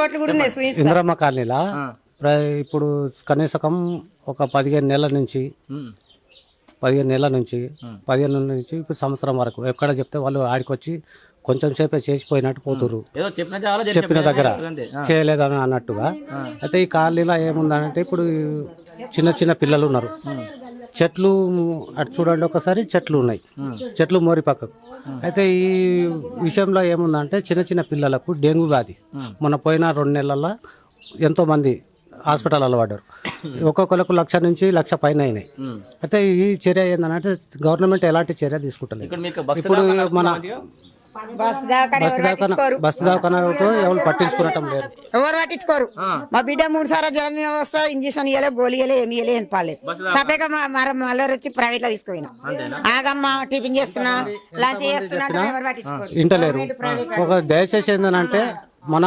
రిపోర్ట్లు కూడా ఉన్నాయి, చూపిస్తా. ఇందిరమ్మ కాలనీలా ఇప్పుడు కనీసం ఒక 15 నెలల నుంచి 15 నుంచి ఇప్పుడు సంవత్సరం వరకు ఎక్కడ చెప్తే వాళ్ళు ఆడికి వచ్చి కొంచెం సేపే చేసిపోయినట్టు పోతురు, చెప్పిన దగ్గర చేయలేదని అన్నట్టుగా. అయితే ఈ కాలనీలో ఏముందంటే ఇప్పుడు చిన్న చిన్న పిల్లలు ఉన్నారు, చెట్లు అటు చూడండి ఒకసారి, చెట్లు ఉన్నాయి, చెట్లు మోరి పక్కకు. అయితే ఈ విషయంలో ఏముందంటే చిన్న చిన్న పిల్లలకు డెంగ్యూ వ్యాధి మొన్న పోయిన 2 నెలల్లో ఎంతో మంది హాస్పిటల్లో పడ్డారు. ఒక్కొక్కరికి 1,00,000 నుంచి 1,00,000 పైన అయినాయి. అయితే ఈ చర్య ఏంటంటే గవర్నమెంట్ ఎలాంటి చర్య తీసుకుంటలేదు. ఇప్పుడు మన బస్తీ దవాఖానాతో ఎవరు పట్టించుకోవటం లేదు, ఎవరు పట్టించుకోరు. మా బిడ్డ 3 సార్లు జ్వరం వస్తా ఇంజక్షన్ ఇవ్వలే, గోళీ ఇవ్వలే, ఏమి ఇవ్వలే, ఏం పాలేదు. సపరేట్ మళ్ళీ వచ్చి ప్రైవేట్ లో తీసుకుపోయినా. ఆగమ్మా టిఫిన్ చేస్తున్నా, లంచ్ చేస్తున్నా, ఎవరు పట్టించుకోరు, ఇంటలేరు. ఒక దయచేసి ఏంటంటే మన